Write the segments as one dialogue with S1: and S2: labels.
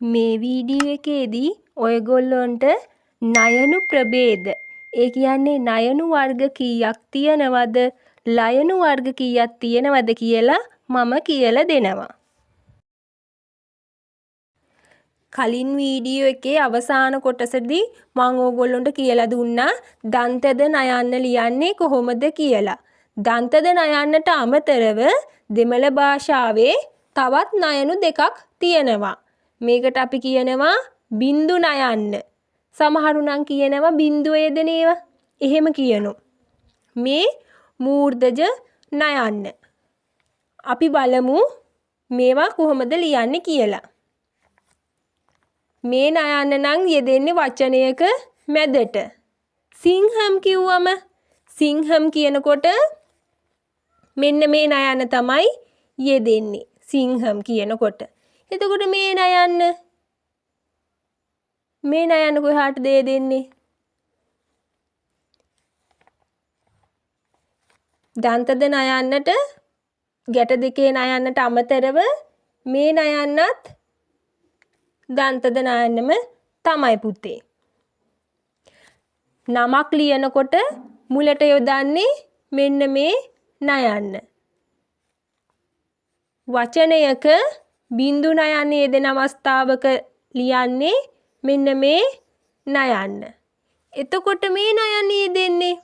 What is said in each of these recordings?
S1: මේ වීඩියෝ එකේදී ඔයගොල්ලන්ට නයනු ප්‍රභේද ඒ කියන්නේ නයනු වර්ග කීයක් තියෙනවද ලයනු වර්ග කීයක් තියෙනවද කියලා මම කියලා දෙනවා. කලින් වීඩියෝ එකේ අවසාන කොටසදී මම ඕගොල්ලන්ට කියලා දුන්නා දන්තද නයන්න ලියන්නේ කොහොමද කියලා. දන්තද නයන්නට අමතරව දෙමළ භාෂාවේ තවත් නයනු දෙකක් තියෙනවා. මේකට අපි කියනවා බින්දු නයන්න. සමහරු නම් කියනවා බින්දුව යෙදෙන ඒවා. එහෙම කියනවා. මේ මූර්ධජ නයන්න. අපි බලමු මේවා කොහොමද ලියන්නේ කියලා. මේ නයන්න නම් යෙදෙන්නේ වචනයක මැදට. සිංහම් කිව්වම සිංහම් කියනකොට මෙන්න මේ නයන්න තමයි යෙදෙන්නේ. සිංහම් කියනකොට. එතකොට මේ නයන්න කොහාටද යෙදෙන්නේ? දන්තද නයන්නට ගැට දෙකේ නයන්නට අමතරව මේ නයන්නත් දන්තද නයන්නම තමයි පුතේ. නමක් ලියනකොට මුලට යොදන්නේ මෙන්න මේ නයන්න. වචනයක බින්දු නයන්න යෙදෙන අවස්ථාවක ලියන්නේ මෙන්න මේ නයන්න. එතකොට මේ නයන්න යෙදෙන්නේ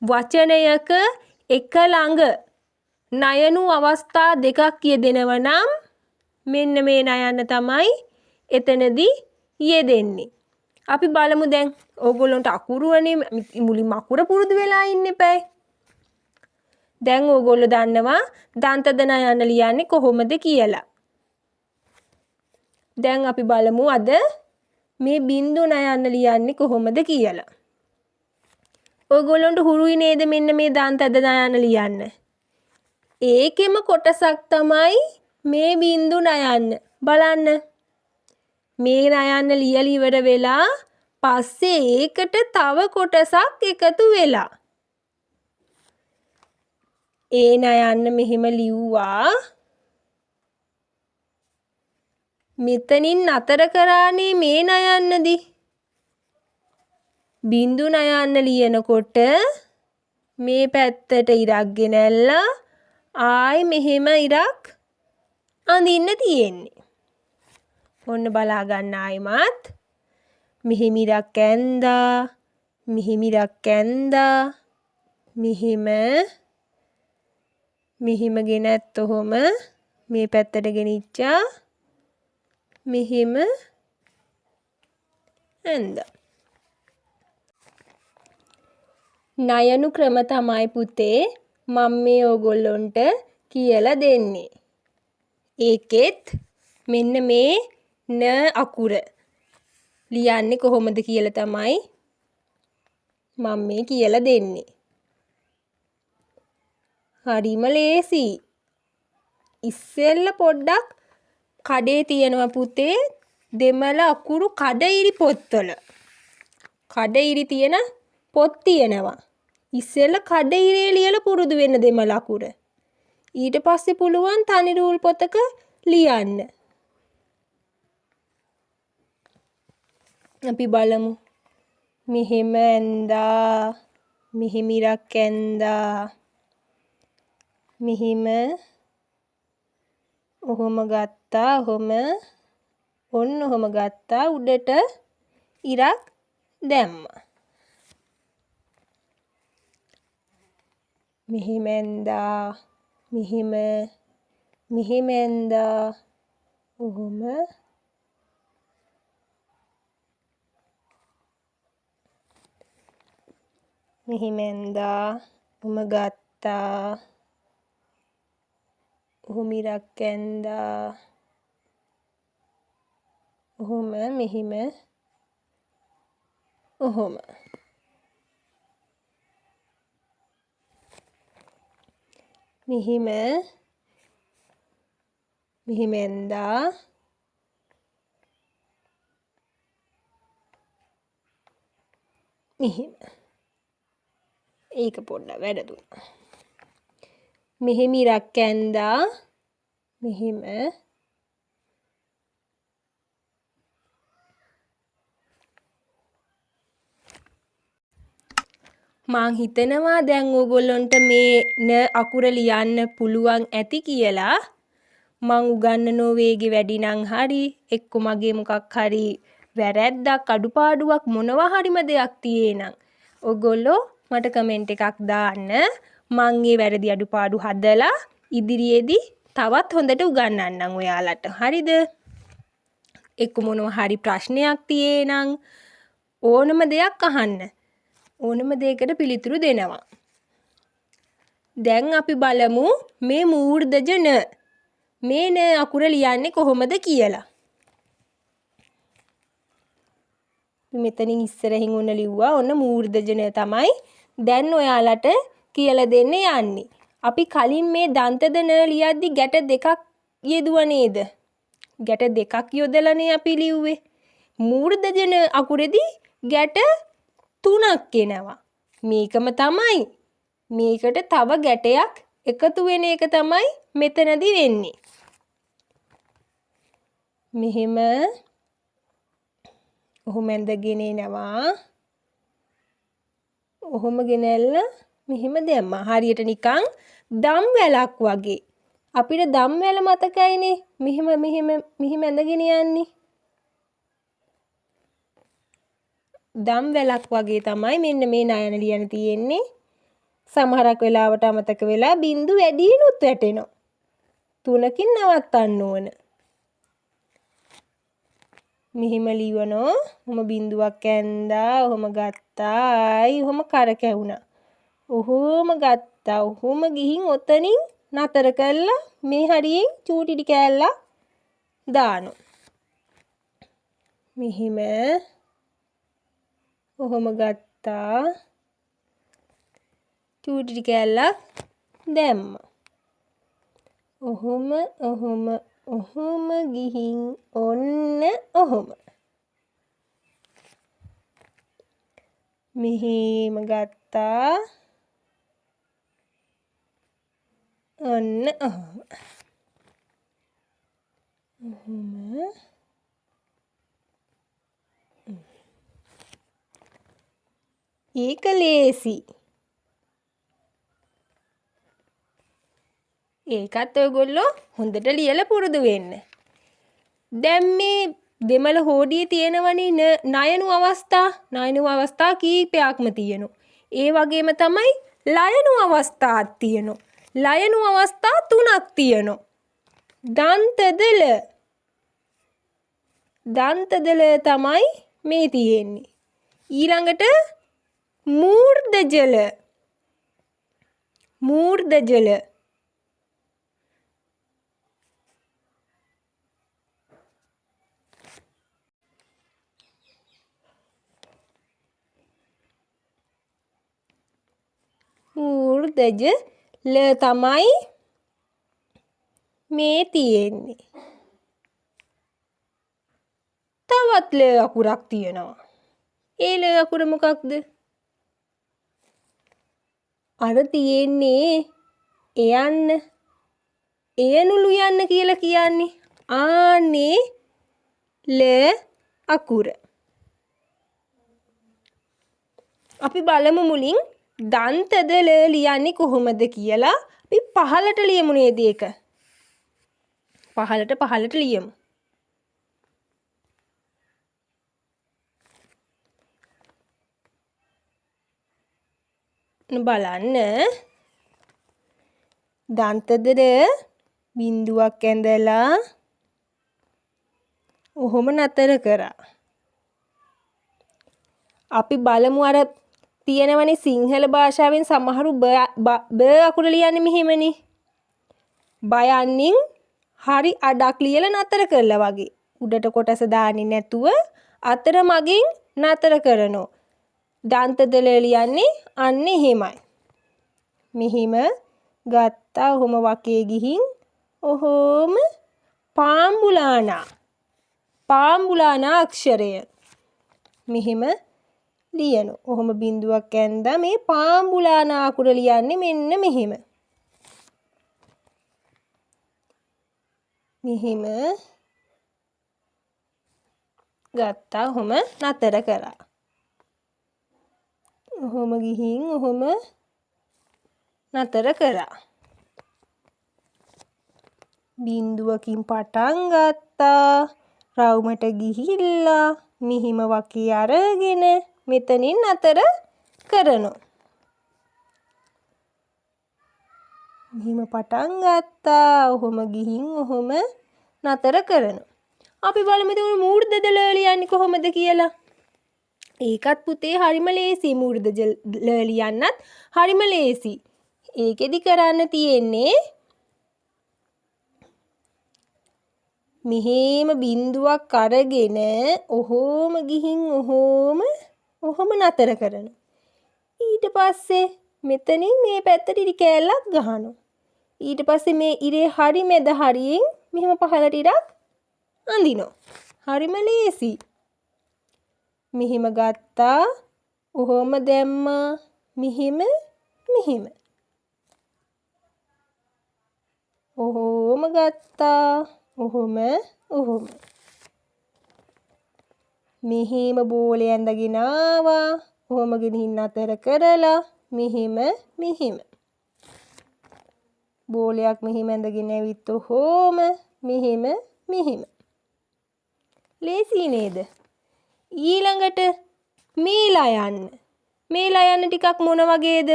S1: වචනයක එක ළඟ නයනු අවස්ථා දෙකක් යෙදෙනවා නම් මෙන්න මේ නයන්න තමයි එතනදී යෙදෙන්නේ. අපි බලමු දැන් ඕගොල්ලන්ට අකුරුවනේ මුලින්ම අකුර පුරුදු වෙලා ඉන්න එපා. දැන් ඕගොල්ලෝ දන්නවා දන්තද නයන්න ලියන්නේ කොහොමද කියලා. දැන් අපි බලමු අද මේ බින්දු නයන්න ලියන්නේ කොහොමද කියලා. ඔයගොල්ලන්ට හුරුයි නේද මෙන්න මේ දන්තද නයන්න ලියන්න. ඒකෙම කොටසක් තමයි මේ බින්දු නයන්න. බලන්න. මේ නයන්න ලියලා ඉවර වෙලා පස්සේ ඒකට තව කොටසක් එකතු වෙලා. ඒ නයන්න මෙහෙම ලිව්වා. මෙතනින් නතර කරානේ මේ නයන්නදී. බින්දු නයන්න ලියනකොට මේ පැත්තට ඉරක් ගෙනල්ලා ආයි මෙහෙම ඉරක් අඳින්න තියෙන්නේ. ඔන්න බලා ගන්න ආයිමත් මෙහෙම ඉරක් ඇඳා මෙහෙම ඉරක් ඇඳා මෙහෙම ගෙනත් ඔහොම මේ පැත්තට ගෙනිච්චා මෙහෙම ඇඳා. නයනු ක්‍රම තමයි පුතේ මම මේ ඕගොල්ලන්ට කියලා දෙන්නේ. ඒකෙත් මෙන්න මේ න අකුර ලියන්නේ කොහොමද කියලා තමයි මම මේ කියලා දෙන්නේ. හරිම ලේසි. ඉස්සෙල්ල පොඩ්ඩක් කඩේ තියෙනවා පුතේ දෙමළ අකුරු කඩඉරි පොත්වල. කඩඉරි තියෙන පොත් තියෙනවා. ඉස්සෙල්ල කඩඉරේ ලියලා පුරුදු වෙන්න දෙමළ අකුර. ඊට පස්සේ පුළුවන් තනි රූල් පොතක ලියන්න. අපි බලමු. මෙහෙම ඇඳා මෙහෙම ඉරක් ඇඳා මෙහෙම ඔහොම ගත්තා ඔහොම ඔන්න ඔහොම ගත්තා උඩට ඉරක් දැම්මා. මෙහෙම ඇඳා මෙහෙම ඇඳා ඔහොම මෙහෙම ඇඳා ඔහොම ගත්තා ඔහොම ඉරක් ඇඳා ඔහොම මෙහෙම ඔහොම මෙහෙම ඇඳා මෙහෙම. ඒක පොඩ්ඩක් වැරදුනා. මෙහෙම ඉරක් ඇඳා මෙහෙම මං හිතනවා දැන් ඕගොල්ලොන්ට මේ න අකුර ලියන්න පුළුවන් ඇති කියලා. මං උගන්වනෝ වේගෙ වැඩි නම් හරි එක්ක මගේ මොකක් හරි වැරැද්දක් අඩුපාඩුවක් මොනවා හරිම දෙයක් තියේ නම් ඔයගොල්ලෝ මට කමෙන්ට් එකක් දාන්න. මං ඒ වැරදි අඩුපාඩු හදලා ඉදිරියේදී තවත් හොඳට උගන්වන්නම් ඔයාලට. හරිද? එක්ක මොනවා හරි ප්‍රශ්නයක් තියේ නම් ඕනම දෙයක් අහන්න. ඕනම දෙයකට පිළිතුරු දෙනවා. දැන් අපි බලමු මේ මූර්ධජ න. මේ න අකුර ලියන්නේ කොහොමද කියලා. මෙතනින් ඉස්සරහින් ඔන්න ලිව්වා. ඔන්න මූර්ධජ න තමයි දැන් ඔයාලට කියලා දෙන්න යන්නේ. අපි කලින් මේ දන්තද න ලියද්දි ගැට දෙකක් යෙදුවා නේද? ගැට දෙකක් යොදලානේ අපි ලිව්වේ. මූර්ධජ න අකුරේදී ගැට 3ක් එනවා. මේකම තමයි. මේකට තව ගැටයක් එකතු වෙන එක තමයි මෙතනදී වෙන්නේ. මෙහෙම ඔහොම ඇඳගෙන එනවා. ඔහොම ගෙනල්ලා මෙහෙම දැම්මා. හරියට නිකන් දම් වැලක් වගේ. අපිට දම් වැල මතකයිනේ. මෙහෙම ඇඳගෙන යන්නේ. දම් වැලක් වගේ තමයි මෙන්න මේ නයන ලියන තියෙන්නේ. සමහරක් වෙලාවට අමතක වෙලා බින්දු වැඩිනුත් වැටෙනවා. 3කින් නවත්තන්න ඕන. මෙහෙම ලියවනෝ. ඔහොම බින්දුවක් ඇඳා, ඔහොම ගත්තා, ආයි ඔහොම කරකැවුණා. ඔහොම ගත්තා. ඔහොම ගිහින් ඔතනින් නතර කළා. මේ හරියෙන් චූටිටි කෑල්ලක් දානවා. මෙහෙම ඔහොම ගත්තා. චූටිටි කෑල්ලක් දැම්මා. ඔහොම ගිහින් ඔන්න ඔහොම. මෙහෙම ගත්තා. ඔන්න ඔහොම. ඒක ලේසි. ඒකත් ඔයගොල්ලෝ හොඳට ලියලා පුරුදු වෙන්න. දැන් මේ දෙමළ හෝඩියේ තියෙනවනේ නයනු අවස්ථා. නයනු අවස්ථා කීපයක්ම තියෙනවා. ඒ වගේම තමයි ලයනු අවස්ථාත් තියෙනවා. ලයනු අවස්ථා 3ක් තියෙනවා. දන්තදල. දන්තදල තමයි මේ තියෙන්නේ. ඊළඟට මූර්ධජල. මූර්ධජල. මූර්ධජ ල තමයි මේ තියෙන්නේ. තවත් ල අකුරක් තියෙනවා. ඒ ල අකුර මොකක්ද? අර තියෙන්නේ එයන්න. එයනුළු යන්න කියලා කියන්නේ. ආනේ ල අකුර. අපි බලමු මුලින් දන්තද ල ලියන්නේ කොහොමද කියලා. අපි පහලට ලියමු නේද ඒක? පහලට ලියමු. බලන්න. දන්තද බින්දුවක් ඇඳලා ඔහොම නතර කරා. අපි බලමු අර තියෙනවනේ සිංහල භාෂාවෙන් සමහරු බ අකුර ලියන්නේ මෙහෙමනේ. බයන්නින් හරි අඩක් ලියලා නතර කරලා වගේ. උඩට කොටස දාන්නේ නැතුව අතර මගින් නතර කරනවා. දන්තදල ලියන්නේ අන්න එහෙමයි. මෙහිම ගත්තා. ඔහොම වකේ ගිහින් ඔහොම පාම්බුලානා. පාම්බුලානා අක්ෂරය. මෙහෙම ලියන. ඔහොම බින්දුවක් ඇඳලා මේ පාම්බුලානා අකුර ලියන්නේ මෙන්න මෙහෙම. මෙහෙම ගත්තා. ඔහොම නතර කරා. ඔහොම ගිහින් ඔහොම නතර කරා. බිඳුවකින් පටන් ගත්තා. රවුමට ගිහිල්ලා මිහිම වකේ අරගෙන මෙතනින් නතර කරනවා. මිහිම පටන් ගත්තා. ඔහොම ගිහින් ඔහොම නතර කරනවා. අපි බලමු එතකොට මූර්ධ ල ලියන්නේ කොහොමද කියලා. ඒකත් පුතේ හරිම ලේසි. මූර්ධ ල ලියන්නත් හරිම ලේසි. ඒකෙදි කරන්න තියෙන්නේ මෙහෙම බිඳුවක් අරගෙන ඔහොම ගිහින් ඔහොම නතර කරනවා. ඊට පස්සේ මෙතනින් මේ පැත්තට ඉරි කෑල්ලක් ගහනවා. ඊට පස්සේ මේ ඉරේ හරි මැද හරියෙන් මෙහෙම පහළට ඉරක් අඳිනවා. හරිම ලේසි. මෙහෙම ගත්තා. ඔහොම දැම්මා. මෙහෙම. ඔහොම ගත්තා. ඔහොම. මෙහෙම බෝලේ ඇඳගෙන ආවා. ඔහොම ගෙනින් නතර කරලා මෙහෙම. බෝලයක් මෙහෙම ඇඳගෙන ඇවිත් ඔහොම මෙහෙම. ලේසි නේද? ඊළඟට මේලා යන්න. මේලා යන්න ටිකක් මොන වගේද?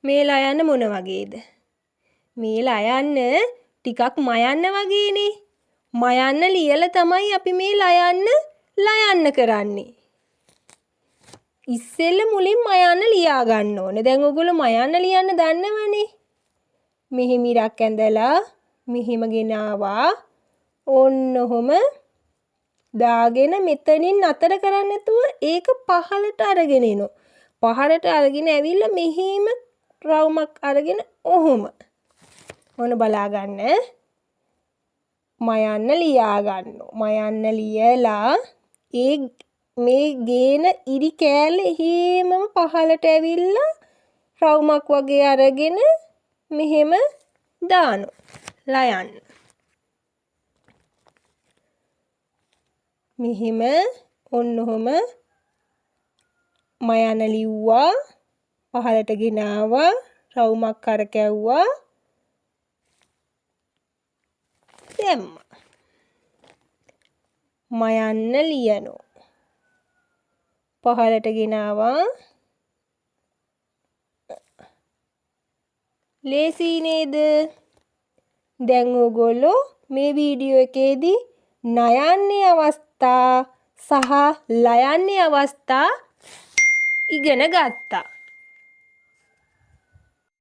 S1: මේලා යන්න මොන වගේද? මේලා යන්න ටිකක් මයන්න වගේනේ. මයන්න ලියලා තමයි අපි මේ ලයන්න කරන්නේ. ඉස්සෙල්ල මුලින් මයන්න ලියා ගන්න ඕනේ. දැන් ඔයගොල්ලෝ මයන්න ලියන්න දන්නවනේ. මෙහෙම ඉරක් ඇඳලා මෙහෙම ගෙනාවා. ඔන්න ඔහොම දාගෙන මෙතනින් නතර කරන්නේ නැතුව ඒක පහළට අරගෙන එනවා. පහළට අරගෙන ඇවිල්ලා මෙහෙම රවුමක් අරගෙන ඔහොම. ඔන්න බලා ගන්න. මයන්න ලියා ගන්නවා. මයන්න ලියලා මේ ගේන ඉරි කෑල්ල එහෙමම පහළට ඇවිල්ලා රවුමක් වගේ අරගෙන මෙහෙම දානවා. ලයන්න. මෙහෙම ඔන්න ඔහොම මයන්න ලිව්වා. පහළට ගෙනාවා. රවුමක් කරකැව්වා. දැම්මා. මයන්න ලියනවා. පහළට ගෙනාවා. ලේසි නේද? දැන් ඕගොල්ලෝ මේ වීඩියෝ එකේදී නයන්නේ අවස්ථා සහ ලයන්නේ අවස්ථා ඉගෙන ගත්තා.